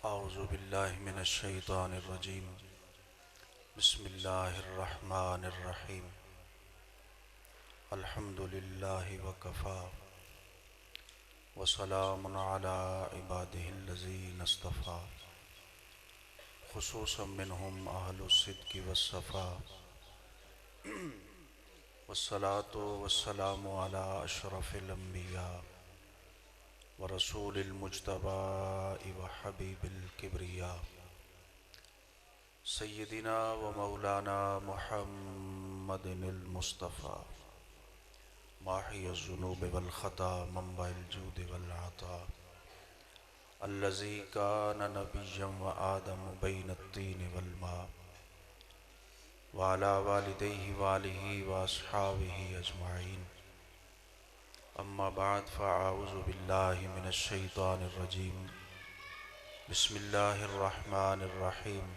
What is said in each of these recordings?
औज़ु बिल्लाहि मिनश शैतानिर रजीम। बिस्मिल्लाहिर रहमानिर रहीम। अल्हम्दुलिल्लाहि व कफ़ा व सलामुन अला इबादिहिल्लज़ीना इस्तफ़ा खुसूसन मिनहुम अहलुस सिद्क़ि वस्सफ़ा वस्सलातु वस्सलामु अला अशरफिल अंबिया व रसूलिल मुज्तबा व हबीबिल किब्रिया सय्यदिना व मौलाना मुहम्मदिनिल मुस्तफ़ा माहियज़्ज़ुनूब वल ख़ता मंबाइल जूद वल अता अल्लज़ी कान नबिय्यन व आदम बैनत्तीन वल मा व अला वालिदैहि व आलिहि व अस्हाबिहि अजमाइन। अम्मा बाद फ़अऊज़ु बिल्लाहि मिनश शैतानिर रजीम। बिस्मिल्लाहिर रहमानिर रहीम।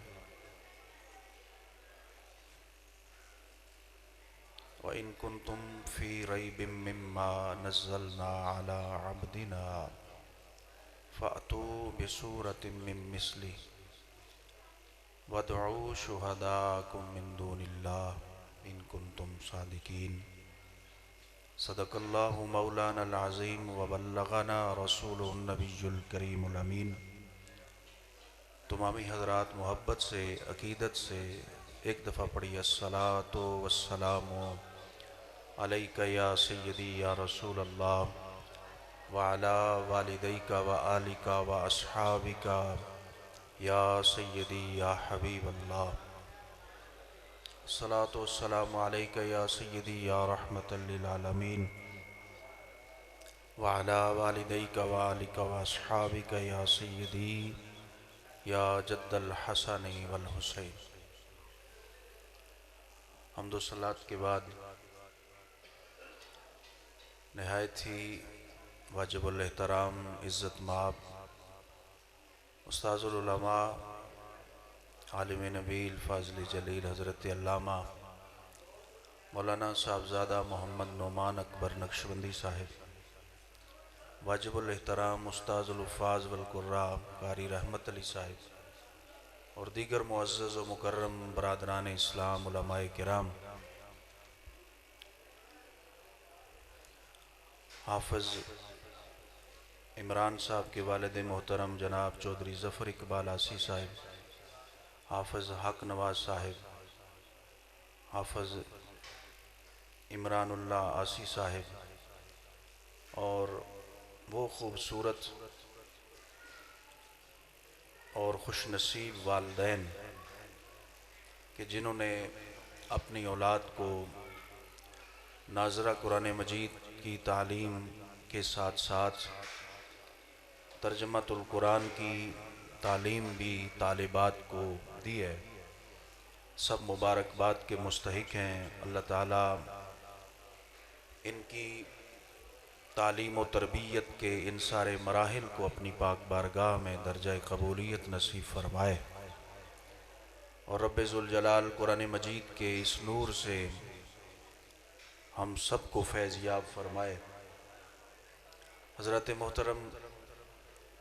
व इन कुन्तुम फ़ी रैबिम मिम्मा नज़्ज़लना अला अब्दिना फ़अतू बिसूरतिम मिन मिस्लिहि वदउ शुहदाकुम मिन दूनिल्लाह इन कुन्तुम सादिकीन। सदक़ल्लाहु मौलानल अज़ीम व बल्लगना रसूलुहुन नबियुल करीमुल अमीन। तमामी हज़रात मोहब्बत से अक़ीदत से एक दफ़ा पढ़िए अस्सलातु वस्सलामु अलैका या सय्यदी या रसूल अल्लाह व अला वालिदैका व आलिका व अस्हाबिका या सय्यदी या हबीब अल्लाह। अस्सलातु वस्सलामु अलैका या सय्यदी या रहमतल लिल आलमीन व अला वालिदैका व आलिका व अस्हाबिका या सय्यदी या जद्दल हसन वल हुसैन। हम्दो सलात के बाद नहायत ही वाजिबुल एहतराम इज़्ज़त माब उस्ताज़ुल उलमा आलिम नबील फ़ाज़िल जलील हज़रत अल्लामा मौलाना साहबज़ादा मोहम्मद नोमान अकबर नक्शबंदी साहिब, वाजिबुल एहतराम उस्ताज़ुल हुफ़्फ़ाज़ वल क़ुर्रा कारी रहमत अली साहिब और दीगर मुअज़्ज़ज़ व मुकर्रम बरादरान इस्लाम उलमाए किराम, हाफ़िज़ इमरान साहब के वालिद मोहतरम जनाब चौधरी ज़फ़र इकबाल आसी साहिब, हाफ़िज़ हक नवाज़ साहिब, हाफ़िज़ इमरानुल्लाह आसी साहिब और वो ख़ूबसूरत और खुशनसीब वालिदैन कि जिन्होंने अपनी औलाद को नाज़रा कुरान मजीद की तालीम के साथ साथ तर्जमातुल कुरान की तालीम भी तालिबात को दी है। सब मुबारकबाद के मुस्तहिक हैं। अल्लाह ताला इनकी तालीम व तरबियत के इन सारे मराहिल को अपनी पाक बारगाह में दर्जा कबूलियत नसीब फरमाए और रब्बे ज़ुल जलाल कुरान मजीद के इस नूर से हम सब को फैज़याब फरमाए। हज़रत मोहतरम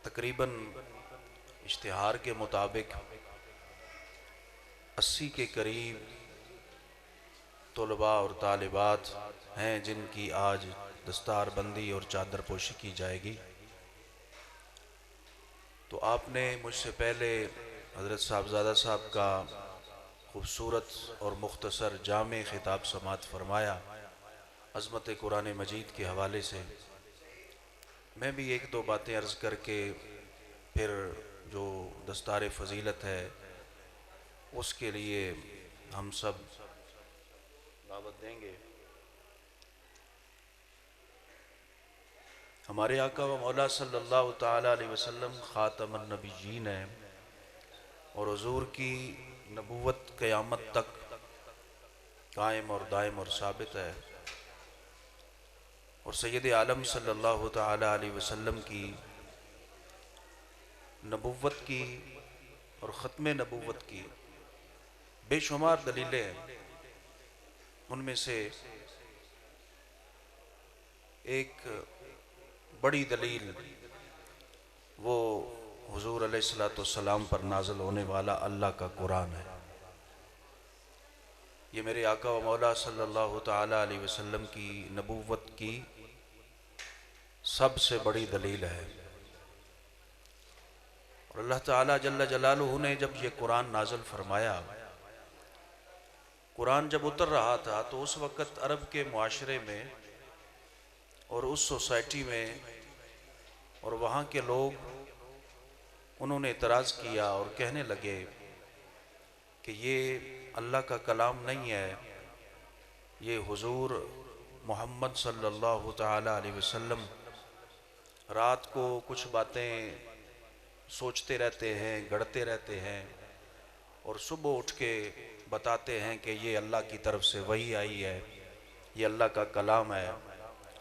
तकरीबन इश्तिहार के मुताबिक 80 के करीब तलबा और तालिबात हैं जिनकी आज दस्तार बंदी और चादर पोशी की जाएगी। तो आपने मुझसे पहले हज़रत साहबज़ादा साहब का खूबसूरत और मुख्तसर जामे ख़िताब समात फरमाया अज़मत कुरान मजीद के हवाले से। मैं भी एक दो बातें अर्ज़ करके फिर जो दस्तार फ़जीलत है उसके लिए हम सब दावत देंगे। हमारे आका व मौला सल्लल्लाहु ताला अलैहि वसल्लम ख़ातमुन नबिय्यीन है और हुज़ूर की नबूवत क़यामत तक कायम और दायम और साबित है और सय्यद आलम सल्लल्लाहु ताला अलैहि वसल्लम की नबूवत की और ख़त्म नबूवत की बेशुमार दलीलें हैं। उनमें से एक बड़ी दलील वो हुजूर अलैहिस्सलाम पर नाज़िल होने वाला अल्लाह का कुरान है। ये मेरे आका व मौला सल्लल्लाहु ताला अलैहि वसल्लम की नबूवत की सबसे बड़ी दलील है। और अल्लाह ताला जल्ल जलालुहु ने जब ये कुरान नाज़िल फरमाया, कुरान जब उतर रहा था तो उस वक़्त अरब के मुआशरे में और उस सोसाइटी में और वहाँ के लोग उन्होंने इतराज़ किया और कहने लगे कि ये अल्लाह का कलाम नहीं है, ये हुजूर मोहम्मद सल्लल्लाहु ताला अलैहि वसल्लम रात को कुछ बातें सोचते रहते हैं, गढ़ते रहते हैं और सुबह उठ के बताते हैं कि ये अल्लाह की तरफ से वही आई है, ये अल्लाह का कलाम है।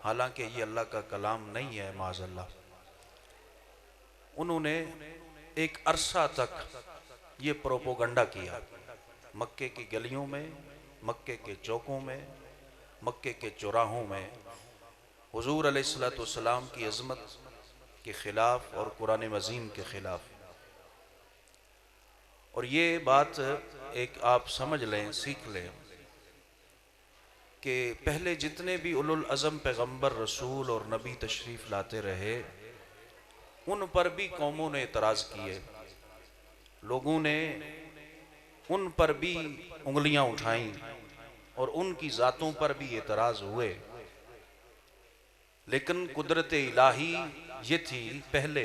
हालांकि ये अल्लाह का कलाम नहीं है, माज़अल्लाह। उन्होंने एक अरसा तक ये प्रोपोगंडा किया, मक्के की गलियों में, मक्के के चौकों में, मक्के के चौराहों में हुजूर अलैहिस्सलाम की अज़मत के ख़िलाफ़ और कुरान मजीद के ख़िलाफ़। और ये बात एक आप समझ लें, सीख लें कि पहले जितने भी उलुल अज़म पैगम्बर, रसूल और नबी तशरीफ़ लाते रहे, उन पर भी कौमों ने एतराज़ किए, लोगों ने उन पर भी उंगलियां उठाईं और उनकी ज़ातों पर भी एतराज़ हुए। लेकिन कुदरत इलाही ये थी पहले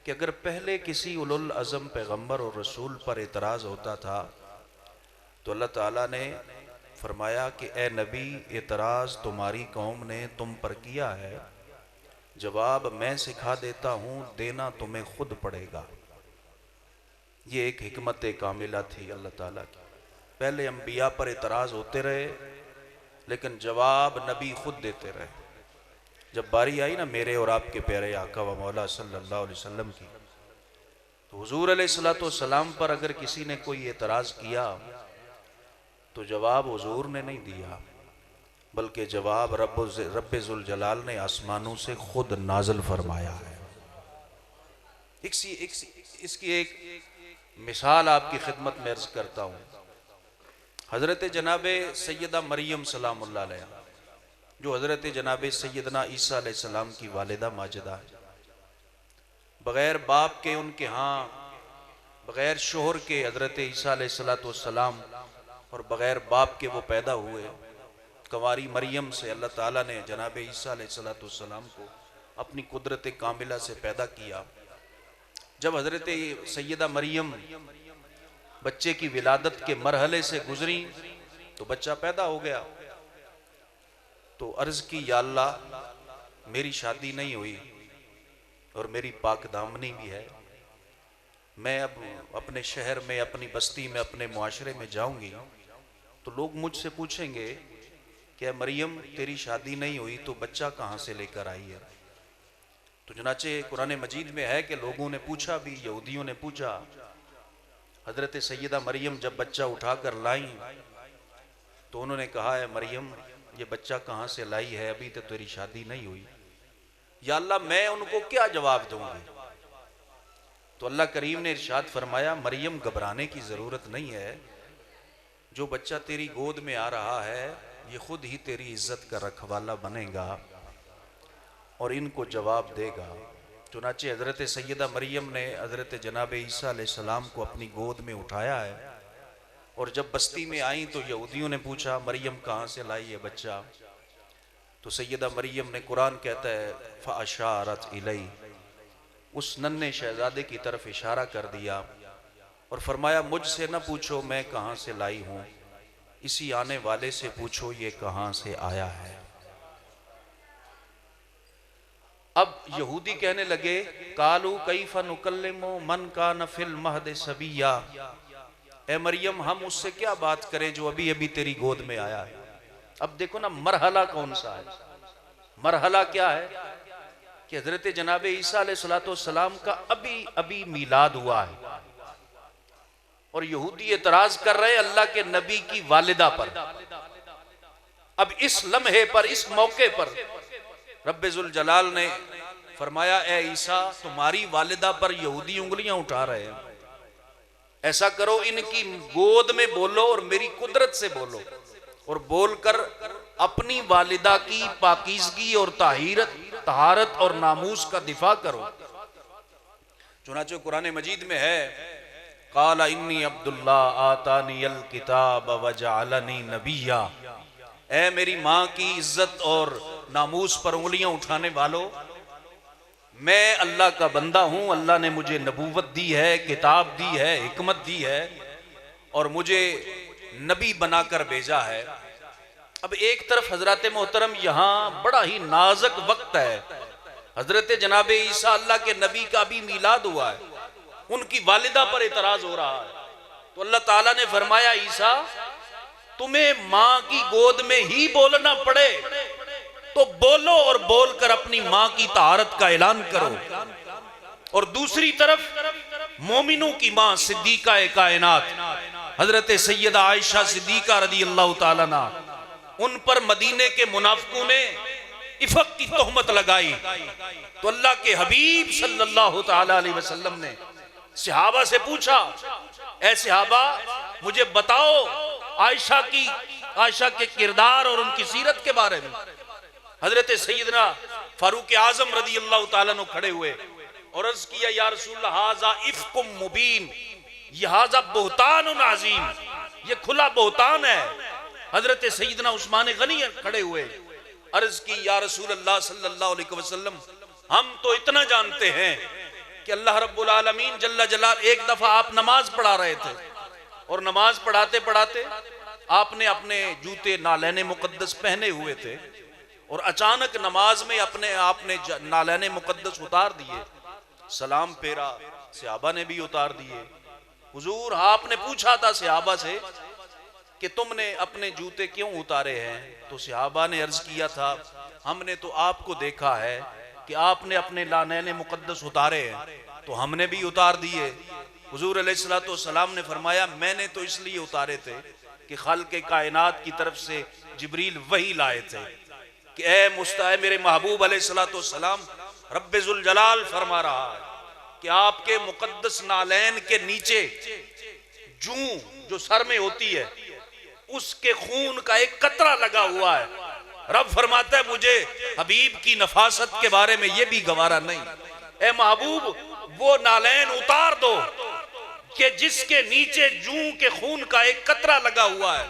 कि अगर पहले किसी उलुल अज़म पैगम्बर और रसूल पर एतराज़ होता था तो अल्लाह ताला ने फरमाया कि ए नबी, एतराज़ तुम्हारी कौम ने तुम पर किया है, जवाब मैं सिखा देता हूँ, देना तुम्हें खुद पड़ेगा। ये एक हिकमत कामिला थी अल्लाह ताला की। पहले अंबिया पर एतराज़ होते रहे लेकिन जवाब नबी खुद देते रहे। जब बारी आई ना मेरे और आपके प्यारे आका व मौला सल्लल्लाहु अलैहि वसल्लम की, तो हुजूर अलैहिस्सलाम पर अगर किसी ने कोई एतराज़ किया तो जवाब हुजूर ने नहीं दिया, बल्कि जवाब रब्बे ज़ुल जलाल ने आसमानों से खुद नाज़िल फरमाया है। इसकी एक मिसाल आपकी खिदमत में अर्ज करता हूँ। हज़रत जनाबे सैयदा मरियम सलामुल्लाह अलैहा, जो हज़रत जनाबे सैयदना ईसा अलैहिस्सलाम की वालिदा माजिदा है, बग़ैर बाप के उनके यहाँ, बग़ैर शोहर के हज़रत ईसा अलैहिस्सलाम और बग़ैर बाप के वो पैदा हुए। कंवारी मरियम से अल्लाह ताला ने जनाबे ईसा अलैहिस्सलाम को अपनी कुदरत कामिला से पैदा किया। जब हज़रत सैयदा मरियम बच्चे की विलादत के मरहले से गुजरी तो बच्चा पैदा हो गया। तो अर्ज़ की, या अल्लाह, मेरी शादी नहीं हुई और मेरी पाक दामनी भी है, मैं अब अपने शहर में, अपनी बस्ती में, अपने मुआशरे में जाऊंगी तो लोग मुझसे पूछेंगे कि मरियम, तेरी शादी नहीं हुई तो बच्चा कहाँ से लेकर आई है। तो चुनाचे कुरान मजीद में है कि लोगों ने पूछा भी, यहूदियों ने पूछा। हज़रत सैयदा मरियम जब बच्चा उठाकर लाई तो उन्होंने कहा, है मरियम, ये बच्चा कहाँ से लाई है, अभी तो तेरी शादी नहीं हुई। या अल्लाह, मैं उनको क्या जवाब दूंगी। तो अल्लाह करीम ने इरशाद फरमाया, मरियम, घबराने की ज़रूरत नहीं है, जो बच्चा तेरी गोद में आ रहा है ये खुद ही तेरी इज्जत का रखवाला बनेगा और इनको जवाब देगा। चुनाचे हज़रत सैयदा मरियम ने हज़रत जनाब ईसा अलैहिस्सलाम को अपनी गोद में उठाया है और जब बस्ती में आई तो यहूदियों ने पूछा, मरियम कहाँ से लाई है बच्चा। तो सैयदा मरियम ने, कुरान कहता है, फ़अशारत इलैहि, उस नन्हे शहजादे की तरफ इशारा कर दिया और फरमाया, मुझसे न पूछो मैं कहाँ से लाई हूँ, इसी आने वाले से पूछो ये कहाँ से आया है। अब यहूदी कहने लगे, कालू कैफा नुकल्लिमु मन कान फिल महद सबिया, ए मरियम, हम उससे क्या बात करें जो अभी अभी तेरी गोद में आया है। अब देखो ना, मरहला कौन सा है। मरहला क्या है कि हजरत जनाबे ईसा अलैहिस्सलाम का अभी अभी मीलाद हुआ है और यहूदी एतराज कर रहे हैं अल्लाह के नबी की वालिदा पर। अब इस लम्हे पर, इस मौके पर रब्बे ज़ुल जलाल ने फरमाया ए ईसा तुम्हारी वालिदा पर यहूदी उंगलियां उठा रहे हैं, ऐसा करो इनकी गोद में बोलो और मेरी कुदरत से बोलो और बोलकर अपनी वालिदा की पाकीज़गी और तहारत और नामूस का दिफा करो। चुनांचे कुरान मजीद में है काला इन्नी अब्दुल्ला आतानियल किताब वजअलनी नबिया, ए मेरी माँ की इज्जत और नामूस पर उंगलियां उठाने वालों, मैं अल्लाह का बंदा हूं, अल्लाह ने मुझे नबूवत दी है, किताब दी है, हिकमत दी है और मुझे नबी बनाकर भेजा है। अब एक तरफ हजरत मोहतरम यहाँ बड़ा ही नाजुक वक्त है, हजरत जनाब ईसा अल्लाह के नबी का भी मीलाद हुआ है, उनकी वालिदा पर इतराज हो रहा है। तो अल्लाह ताला ने फरमाया ईसा तुम्हें माँ की गोद में ही बोलना पड़े तो बोलो और बोलकर अपनी माँ की तहारत का ऐलान करो। और दूसरी तरफ मोमिनों की माँ सिद्दीका कायनात हजरत सैयदा आयशा सिद्दीका रदी अल्लाह ताला अन्हा, उन पर मदीने के मुनाफिकों ने इफक की तोहमत लगाई। तो अल्लाह के हबीब सल्लल्लाहु ताला अलैहि वसल्लम ने सहाबा से पूछा, ऐ सहाबा मुझे बताओ आयशा के किरदार और उनकी सीरत के बारे में। हजरत सैयदना फारूक आजम रदी अल्लाह ताला अन्हु खड़े हुए और अर्ज किया या रसूलल्लाह हाजा इफ्कुम मुबीन, हाजा बहुतान अजीम, ये खुला बहुतान है। हजरत सैयदना उस्मान गनी खड़े हुए, अर्ज की या रसूल अल्लाह सल्लल्लाहु अलैहि वसल्लम हम तो इतना जानते हैं कि अल्लाह रब्बुल आलमीन जल्ला जलाल, एक दफा आप नमाज पढ़ा रहे थे और नमाज पढ़ाते पढ़ाते आपने अपने जूते नालैने मुकद्दस पहने हुए थे और अचानक नमाज में अपने आपने नालैने मुकद्दस उतार दिए, सलाम फेरा, सहाबा ने भी उतार दिए। हुजूर आपने पूछा था सहाबा से कि तुमने अपने जूते क्यों उतारे हैं, तो सहाबा ने अर्ज किया था हमने तो आपको देखा है कि आपने अपने नालैने मुकद्दस उतारे हैं तो हमने भी उतार दिए। हुजूर अलैहिस्सलातु वस्सलाम ने फरमाया मैंने तो इसलिए उतारे थे कि खालिक़े कायनात की तरफ से जिब्रील वही लाए थे कि ए मुस्ताए मेरे महबूब अलैहिस्सलातु वस्सलाम, रब्बे जुल जलाल फरमा रहा है कि आपके मुकद्दस नालैन के नीचे जूं जो सर में होती है उसके खून का एक कतरा लगा हुआ है। रब फरमाता है मुझे हबीब की नफासत के बारे में ये भी गवारा नहीं, ए महबूब वो नालैन उतार दो कि जिसके नीचे जूं के खून का एक कतरा लगा हुआ है।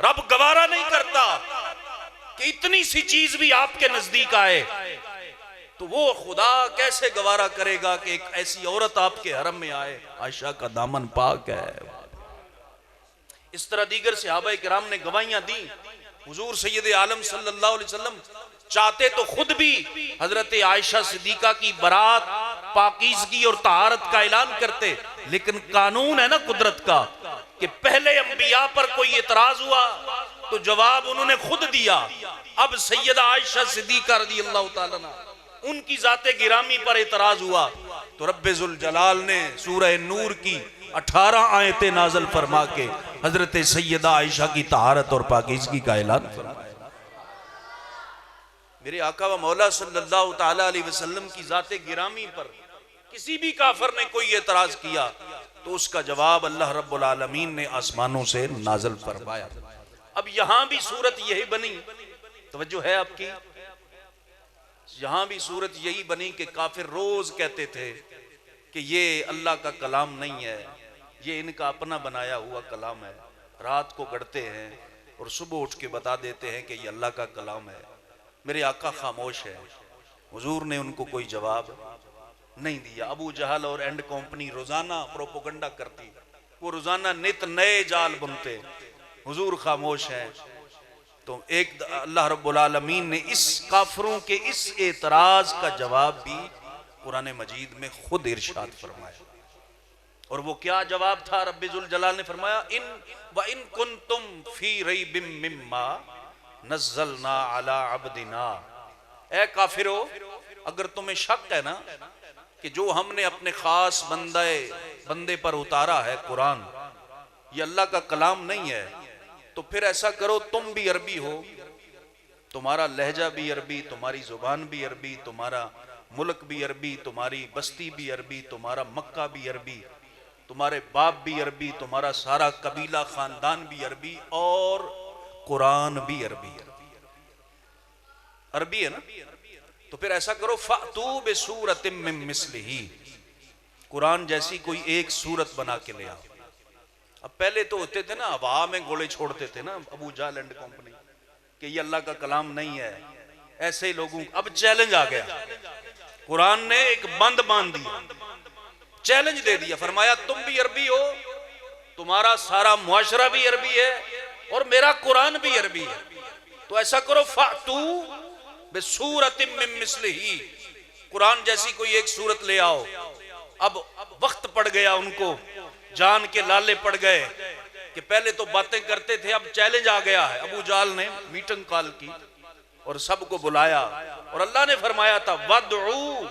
रब गवारा नहीं करता कि इतनी सी चीज भी आपके नजदीक आए, तो वो खुदा कैसे गवारा करेगा कि एक ऐसी औरत आपके हरम में आए। आयशा का दामन पाक है। इस तरह दीगर सहाबाए किराम ने गवाहियां दी। हुजूर सैयद आलम सल्लल्लाहु अलैहि वसल्लम चाहते तो खुद भी हजरत आयशा सिद्दीका की बरात, पाकीज़गी और तहारत का ऐलान करते, लेकिन कानून है ना कुदरत का कि पहले अंबिया पर कोई एतराज हुआ तो जवाब उन्होंने खुद दिया। अब सैयदा आयशा सिद्दीका रज़ी अल्लाह ताला अन्हा उनकी जाते गिरामी पर एतराज हुआ तो रब्बे जुल जलाल ने सूरह नूर की 18 आयतें नाज़िल फरमा के हजरत सैयदा आयशा की तहारत और पाकीज़गी का ऐलान फरमाया। मेरे आका व मौला सल्लल्लाहु ताला अलैहि वसल्लम की जाते गिरामी पर किसी भी काफिर ने कोई एतराज किया तो उसका जवाब अल्लाह रब्बुल आलमीन ने आसमानों से नाज़िल फरमाया। अब यहां भी सूरत यही बनी, तवज्जो है आपकी, यहां भी सूरत यही बनी कि काफिर रोज कहते थे कि ये अल्लाह का कलाम नहीं है, ये इनका अपना बनाया हुआ कलाम है। रात को गढ़ते हैं और सुबह उठ के बता देते हैं कि ये अल्लाह का कलाम है। मेरे आका खामोश है, हुजूर ने उनको कोई जवाब नहीं दिया। अबू जहल और एंड कंपनी रोजाना प्रोपोगंडा करती, वो रोजाना नित नए जाल बुनते, हुजूर खामोश है। तो एक अल्लाह रब्बुल आलमीन ने इस काफिरों के इस एतराज का जवाब भी कुरान मजीद में खुद इरशाद फरमाया। और वो क्या जवाब था? रब्बे जुल जलाल ने फरमाया इन कुंतुम फी रैबिम मिम्मा नज़्ज़लना अला अब्दिना, ए काफिरो अगर तुम्हें शक है ना कि जो हमने अपने खास बंदे पर उतारा है कुरान ये अल्लाह का कलाम नहीं है, तो फिर ऐसा करो तुम भी अरबी हो, तुम्हारा लहजा भी अरबी, तुम्हारी जुबान भी अरबी, तुम्हारा मुल्क भी अरबी, तुम्हारी बस्ती भी अरबी, तुम्हारा मक्का भी अरबी, तुम्हारे बाप भी अरबी, तुम्हारा सारा कबीला खानदान भी अरबी, और कुरान भी अरबी। अरबी है ना, तो फिर ऐसा करो, फ़अतू बिसूरतिम मिन मिस्लिही, कुरान जैसी कोई एक सूरत बना के ले आओ। अब पहले तो होते थे ना, हवा में गोले छोड़ते थे ना अबू जहल एंड कंपनी, कि ये अल्लाह का कलाम नहीं है, ऐसे ही लोगों। अब चैलेंज आ गया, कुरान ने एक बंद बांध दिया, चैलेंज दे दिया, फरमाया तुम भी अरबी हो, तुम्हारा सारा मुआशरा भी अरबी है, और मेरा कुरान भी अरबी है। तो ऐसा करो, फ़अतू बिसूरतिम मिन मिस्लिही, कुरान जैसी कोई एक सूरत ले आओ। अब वक्त पड़ गया उनको, जान के लाले पड़ गए कि पहले तो बातें करते थे, अब चैलेंज आ गया है। अबू जाल ने मीटिंग कॉल की और सबको बुलाया, और अल्लाह ने फरमाया था, वदउ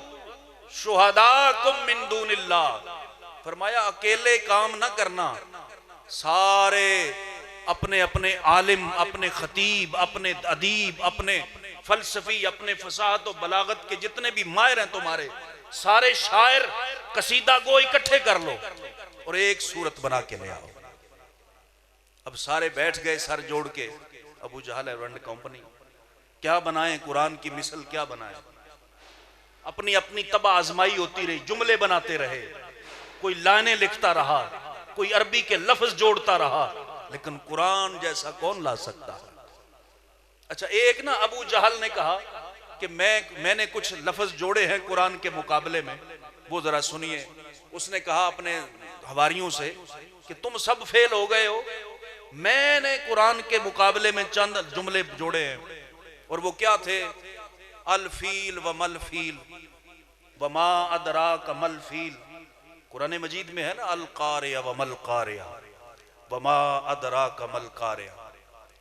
शुहदाकुम मिन दूनिल्लाह, फरमाया अकेले काम ना करना, सारे अपने अपने आलिम, अपने खतीब, अपने अदीब, अपने फलसफी, अपने फसाहत और बलागत के जितने भी माहिर हैं तुम्हारे, सारे शायर, कसीदा गो इकट्ठे कर लो और एक सूरत बना के ले आओ। अब सारे बैठ गए सर जोड़ के, अबू जहल एंड कंपनी, क्या बनाएं कुरान की मिसल, क्या बनाएं। अपनी अपनी तबा आजमाई होती रही, जुमले बनाते रहे, कोई लाइनें लिखता रहा, कोई अरबी के लफ्ज जोड़ता रहा, लेकिन कुरान जैसा कौन ला सकता है। अच्छा, एक ना अबू जहल ने कहा कि मैंने कुछ लफ्ज जोड़े हैं कुरान के मुकाबले में, वो जरा सुनिए। उसने कहा अपने हवारियों से कि तुम सब फेल हो गए हो, मैंने कुरान के मुकाबले में चंद जुमले जोड़े हैं, और वो क्या थे, अल-फील व मल-फील व मा अदराक मल-फील, कुरान मजीद में है ना, अल-कारिया व मल-कारिया व मा अदराक मल-कारिया।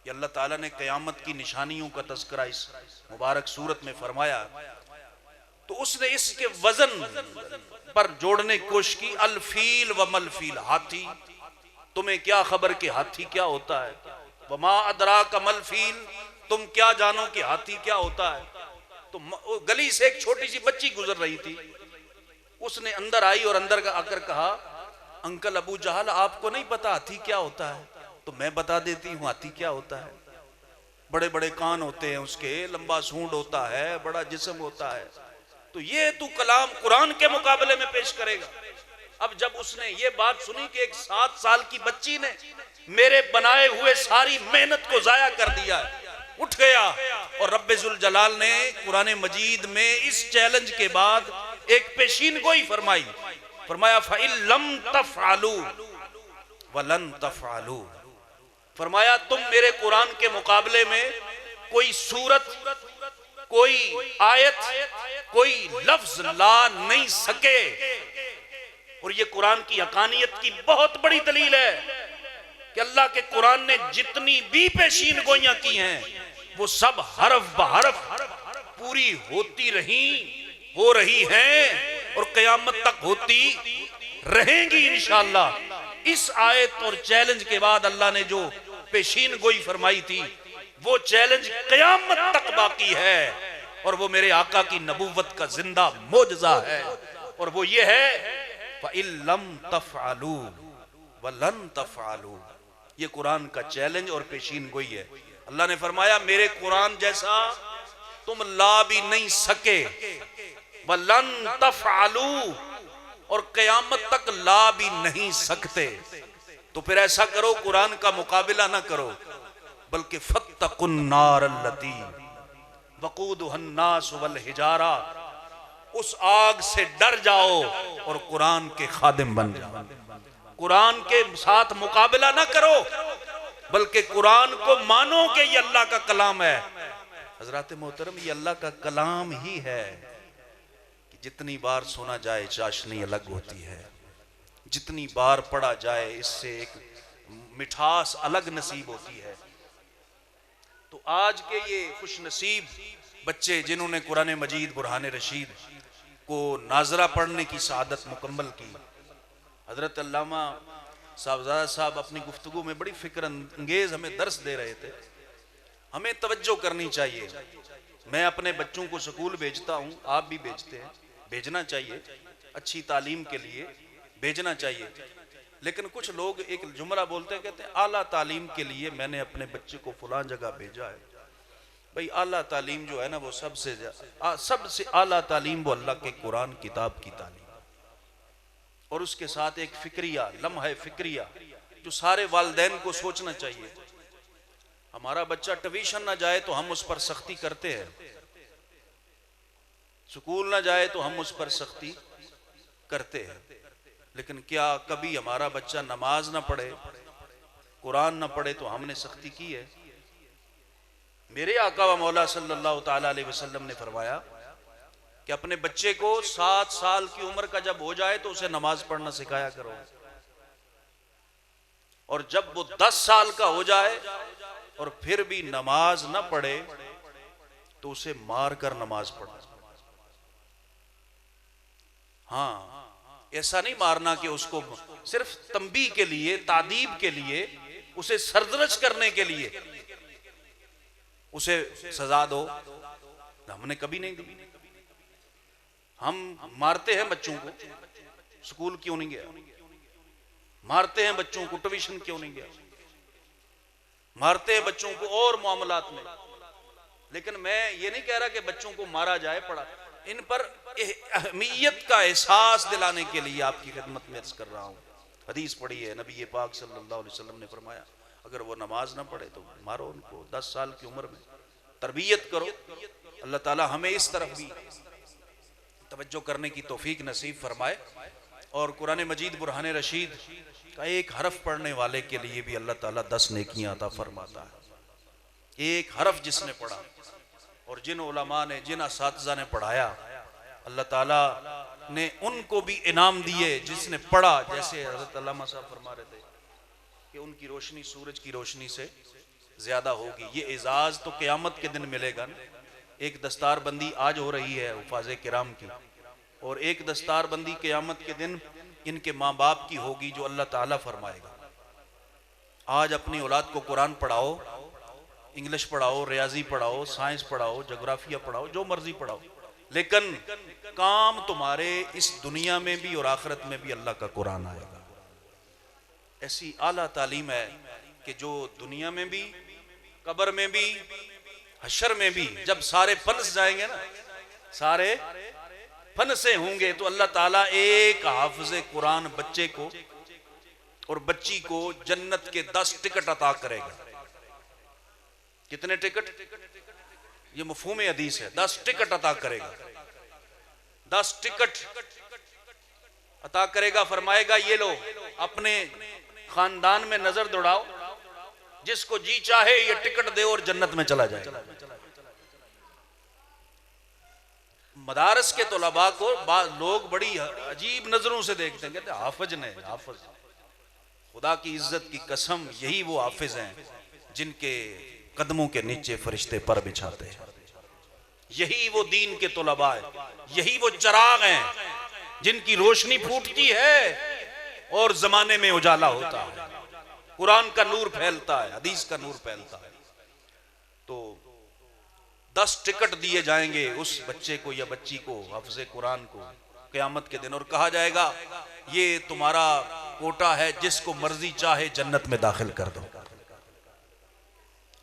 ये अल्लाह ताला ने क़यामत की निशानियों का तज़किरा इस मुबारक सूरत में फरमाया, तो उसने इसके वजन पर जोड़ने की कोशिश की, अल-फील व मल-फील, हाथी, तुम्हें क्या खबर कि हाथी क्या होता है, व मा अदराक मल-फील, तुम क्या जानो कि हाथी क्या होता है। तो गली से एक छोटी सी बच्ची गुजर रही थी, उसने अंदर आई और अंदर का आकर कहा, अंकल अबू जहल आपको नहीं पता हाथी क्या होता है? तो मैं बता देती हूँ हाथी क्या होता है। बड़े बड़े कान होते हैं उसके, लंबा सूंड होता है, बड़ा जिस्म होता है। तो ये तू कलाम कुरान के मुकाबले में पेश करेगा। अब जब उसने ये बात सुनी कि एक 7 साल की बच्ची ने मेरे बनाए हुए सारी मेहनत को जाया कर दिया है, उठ गया, और रब्बे जुल जलाल ने कुरान मजीद में इस चैलेंज के बाद एक पेशीन गोई फरमाई, फरमाया फ़इल्लम तफ़अलू वलन तफ़अलू, फरमाया तुम मेरे कुरान के मुकाबले में कोई सूरत, कोई आयत, कोई लफ्ज ला नहीं सके। और ये कुरान की हकानियत की बहुत बड़ी दलील है कि अल्लाह के कुरान ने जितनी भी पेशीन गोइयां की हैं वो सब हरफ बहरफ पूरी होती रही, हो रही हैं और क़यामत तक होती रहेंगी इंशाअल्लाह। इस आयत और चैलेंज के बाद अल्लाह ने जो पेशीन गोई फरमाई थी, वो चैलेंज क़यामत तक बाकी है, और वो मेरे आका की नबूवत का जिंदा मोजज़ा है, और वो ये है फ़इल्लम तफ़अलू वलन तफ़अलू। ये कुरान का चैलेंज और पेशीन गोई है। अल्लाह ने फरमाया मेरे कुरान जैसा तुम ला भी नहीं सके, वलन तफ़अलू, और क़यामत तक ला भी नहीं सकते। तो फिर ऐसा करो, कुरान का मुकाबला ना करो, बल्कि फत्तकुन नार अल्लती वक़ूदुहन नास वल हिजारा, उस आग से डर जाओ और कुरान के खादिम बन जाओ। कुरान के साथ मुकाबला ना करो, बल्कि कुरान को मानो कि ये अल्लाह का कलाम है। हजरत मोहतरम, ये अल्लाह का कलाम ही है कि जितनी बार सुना जाए चाशनी अलग होती है, जितनी बार पढ़ा जाए इससे एक मिठास अलग नसीब होती है। तो आज के ये खुश नसीब बच्चे जिन्होंने कुरान मजीद बुरहान रशीद को नाजरा पढ़ने की सआदत मुकम्मल की, हजरत अल्लामा साहबजादा साहब अपनी गुफ्तगू में बड़ी फिक्र अंगेज हमें दर्स दे रहे थे। हमें तवज्जो करनी चाहिए मैं अपने बच्चों को स्कूल भेजता हूँ, आप भी भेजते हैं, भेजना चाहिए, अच्छी तालीम के लिए भेजना चाहिए। लेकिन कुछ लोग एक जुमला बोलते हैं, कहते हैं आला तालीम के लिए मैंने अपने बच्चे को फलां जगह भेजा है। भाई आला तालीम जो है ना वो सबसे आला तालीम वो अल्लाह के कुरान किताब की तालीम, और उसके साथ एक फिक्रिया, लम्हा फिक्रिया जो सारे वालिदैन को सोचना चाहिए। हमारा बच्चा ट्यूशन ना जाए तो हम उस पर सख्ती करते हैं, स्कूल ना जाए तो हम उस पर सख्ती करते हैं, लेकिन क्या कभी हमारा बच्चा नमाज ना पढ़े, कुरान ना पढ़े तो हमने सख्ती की है? मेरे आका व मौला सल्लल्लाहु ताला अलैहि वसल्लम ने फरमाया कि अपने बच्चे को 7 साल की उम्र का जब हो जाए तो उसे नमाज पढ़ना सिखाया करो, और जब वो 10 साल का हो जाए और फिर भी नमाज न पढ़े तो उसे मार कर नमाज पढ़ा। हाँ, ऐसा नहीं मारना कि उसको सिर्फ तंबी के लिए, तादीब के लिए, उसे सरदरज करने के लिए उसे सजा दो, हमने कभी नहीं दी। हम मारते हैं बच्चों को, स्कूल क्यों नहीं गया? मारते हैं बच्चों को, ट्यूशन क्यों नहीं गया? मारते हैं बच्चों को और मामलात में। लेकिन मैं ये नहीं कह रहा कि बच्चों को मारा जाए, पड़ा, इन पर अहमियत का एहसास दिलाने के लिए आपकी खिदमत में अर्ज कर रहा हूँ। हदीस पढ़ी है, नबी पाक सल्लल्लाहु अलैहि वसल्लम ने फरमाया अगर वो नमाज ना पढ़े तो मारो उनको, 10 साल की उम्र में तरबियत करो। अल्लाह ताला हमें इस तरफ भी तवज्जो करने की तौफीक नसीब फरमाए। और कुरान मजीद बुरहान रशीद का एक हरफ पढ़ने वाले के लिए भी अल्लाह ताला 10 नेकियां अता फरमाता है। एक हरफ जिसने पढ़ा, और जिन उलमा ने, जिन असातिज़ा ने पढ़ाया, अल्लाह ताला ने उनको भी इनाम दिए जिसने पढ़ा। जैसे हज़रत अल्लामा साहब फरमा रहे थे कि उनकी रोशनी सूरज की रोशनी से ज्यादा होगी। ये एजाज तो क़यामत के दिन मिलेगा ना। एक दस्तारबंदी आज हो रही है हुफ़ाज़े किराम की, और एक दस्तारबंदी क़यामत के दिन इनके माँ बाप की होगी जो अल्लाह ताला फरमाएगा। आज अपनी औलाद को कुरान पढ़ाओ, इंग्लिश पढ़ाओ, रियाजी पढ़ाओ, साइंस पढ़ाओ, जोग्राफिया पढ़ाओ, जो मर्जी पढ़ाओ, लेकिन काम तुम्हारे इस दुनिया में भी और आखिरत में भी अल्लाह का कुरान आएगा। ऐसी आला तालीम है कि जो दुनिया में भी, कब्र में भी, हशर में भी, जब सारे फनस जाएंगे ना, सारे फनसे होंगे, तो अल्लाह ताला एक हाफिज़े कुरान बच्चे को और बच्ची को जन्नत के 10 टिकट अता करेगा। कितने टिकट? ये मफ़हूम हदीस है, 10 टिकट अता करेगा। 10 टिकट अता करेगा, फरमाएगा ये लो अपने खानदान में नजर दौड़ाओ, जिसको जी चाहे ये टिकट दे और जन्नत में चला जाए। मदारस के तलबा को लोग बड़ी अजीब नजरों से देखते हैं, कहते हैं हाफिज ने, हाफिज। खुदा की इज्जत की कसम, यही वो हाफिज हैं जिनके कदमों के नीचे फरिश्ते पर बिछाते हैं। यही वो दीन के तलबा है, यही वो चिराग हैं जिनकी रोशनी फूटती है और जमाने में उजाला होता है, कुरान का नूर फैलता है, हदीस का नूर फैलता है। तो 10 टिकट दिए जाएंगे उस बच्चे को या बच्ची को, हाफिज़े कुरान को, क़यामत के दिन, और कहा जाएगा ये तुम्हारा कोटा है, जिसको मर्जी चाहे जन्नत में दाखिल कर दो।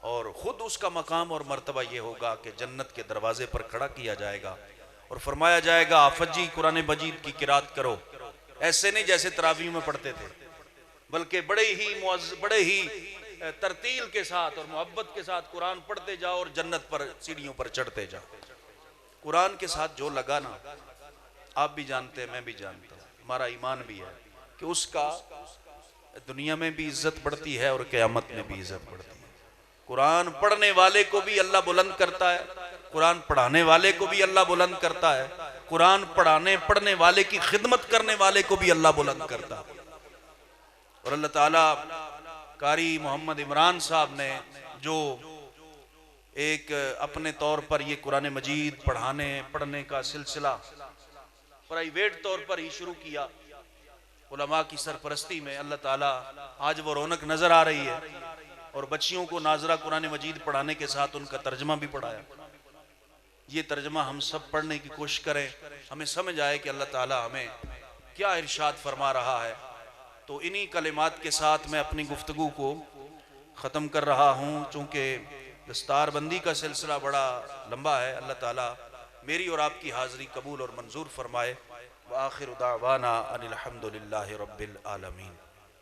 और खुद उसका मकाम और मर्तबा ये होगा कि जन्नत के दरवाजे पर खड़ा किया जाएगा और फरमाया जाएगा हाफिज़ जी कुरान मजीद की किरात करो। ऐसे नहीं जैसे तरावीह में पढ़ते थे, बल्कि बड़े ही तरतील के साथ और मोहब्बत के साथ कुरान पढ़ते जाओ और जन्नत पर सीढ़ियों पर चढ़ते जाओ। कुरान के साथ जो लगा ना, आप भी जानते हैं, मैं भी जानता हूँ, हमारा ईमान भी है कि उसका दुनिया में भी इज्जत बढ़ती है और क़यामत में भी इज्जत बढ़ती है। कुरान पढ़ने वाले को भी अल्लाह बुलंद करता है, कुरान पढ़ाने वाले को भी अल्लाह बुलंद करता है, कुरान पढ़ने वाले की खिदमत करने वाले को भी अल्लाह बुलंद करता है। और अल्लाह ताला कारी मोहम्मद इमरान साहब ने जो एक अपने तौर पर ये कुरान मजीद पढ़ने का सिलसिला प्राइवेट तौर पर ही शुरू किया उलमा की सरपरस्ती में, अल्लाह ताला आज वो रौनक नजर आ रही है। और बच्चियों को नाजरा कुरान मजीद पढ़ाने के साथ उनका तर्जमा भी पढ़ाया। ये तर्जमा हम सब पढ़ने की कोशिश करें, हमें समझ आए कि अल्लाह ताला हमें क्या इरशाद फरमा रहा है। तो इन्हीं कलिमात के साथ मैं अपनी गुफ्तगू को ख़त्म कर रहा हूँ। चूँकि दस्तारबंदी का सिलसिला बड़ा लंबा है। अल्लाह ताला मेरी और आपकी हाज़िरी कबूल और मंजूर फरमाए। व आखिर दावाना अनिल हम्दुलिल्लाहि रब्बिल आलमीन।